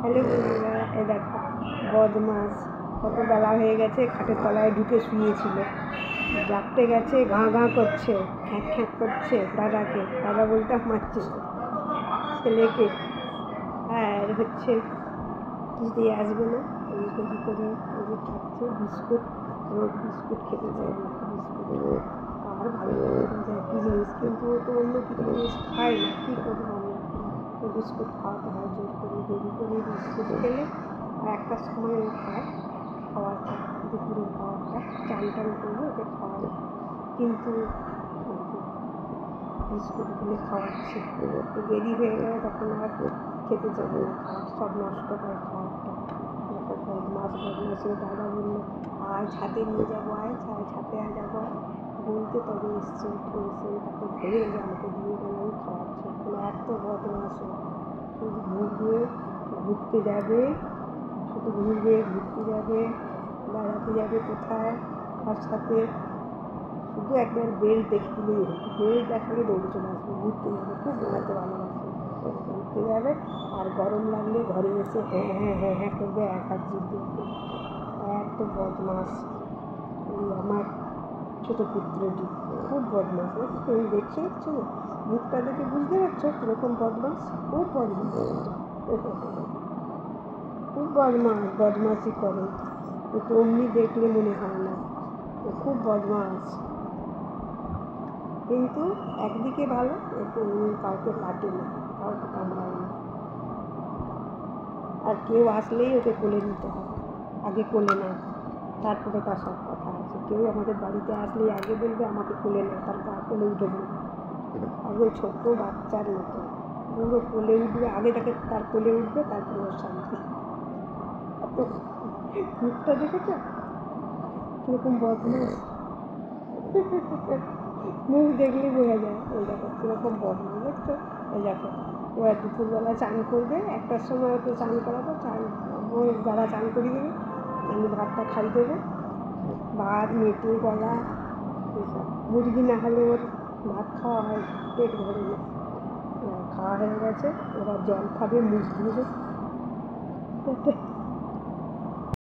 Hello বন্ধুরা, এ দেখো বদমাস কত বেলা হয়ে গেছে, খাটের তলায় ঢুকে শুয়েছিল। ডাকতে গেছে, গাঁ গাঁ করছে, খ্যাঁক খ্যাঁক করছে দাদাকে। দাদা বলতে আমার ছেলেকে। আর হচ্ছে যদি আসবে না, ওই তৈরি করে ওই খাচ্ছে বিস্কুট। রোজ বিস্কুট খেতে চাই, বিস্কুট আর ভালো যায় কী জিনিস, কিন্তু ও তো অন্য কিছু জিনিস খায় না। কী করবো আমি, বিস্কুট খাওয়াতে হয় জোর করে। দেরি করে বিস্কুট খেলে আর একটার সময় ও খায়, খাওয়ার পর দুপুরের খাওয়াটা চান টান করবে ওকে খাওয়াবে, কিন্তু বিস্কুটগুলো খাওয়াচ্ছে। দেরি হয়ে গেলে তখন আর খেতে যাবে না, খাওয়া সব নষ্ট করে খাওয়াটা। যখন বদমাসের দাদা বললো আয় ছাদে নিয়ে যাবো, আয় ছাদে আয় যাবো, বলতে তবে এসছে। এসে তাকে ধরে আমাকে দিয়ে গেলে আমি খাওয়াচ্ছি। এত বদমাস, শুধু ঘুরবে, ঘুরতে যাবে, শুধু ঘুরবে, ঘুরতে যাবে, বেড়াতে যাবে কোথায় তার সাথে। শুধু একবার বেল্ট দেখলেই হতো, বেল্ট দেখালে দৌড়ে চলে আসবে, ঘুরতে যাবে, খুব বেড়াতে ভালোবাসে। ঘুরতে যাবে আর গরম লাগলে ঘরে এসে হ্যাঁ হ্যাঁ হ্যাঁ হ্যাঁ করবে, এক হাত জিতবে। এত বদমাস এই আমার ছোটো পুত্রটি, খুব বদমাস। তুমি দেখতে পাচ্ছ না, মুখটা দেখে বুঝতে পারছো কীরকম বদমাস? খুব বদমাস, খুব বদমাসি করে। তো অমনি দেখলে মনে হয় না, ও খুব বদমাস। কিন্তু একদিকে ভালো, কাউকে কাটে না, কাউকে কামড়ায় না। আর কেউ আসলেই ওকে কোলে নিতে হবে, আগে কোলে না, তারপরে তার সব কথা আছে। কেউ আমাদের বাড়িতে আসলেই আগে বলবে আমাকে কোলে না, তার গা কোলে উঠে বলবে, একদম ছোট্ট বাচ্চার মতো পুরো কোলে উঠবে, আগে তাকে তার কোলে উঠবে, তারপরে ওর শান্তি। এত মুখটা দেখেছ কীরকম বদমাস, মুখ দেখলেই বোঝা যায়। এই দেখো কীরকম বদমাস, দেখছো? এই দেখো এবার দুপুরবেলা চান করবে, একটার সময় ওকে চান করাবো, চান ওর যারা চান করিয়ে দেবে, আমি ভাতটা খাই দেবো। ভাত, মেটে, কলা এসব। মুরগি না হলে ওর ভাত খাওয়া হয়, পেট ভরে না। খাওয়া হয়ে গেছে, এবার জল খাবে মুখ ধুবে।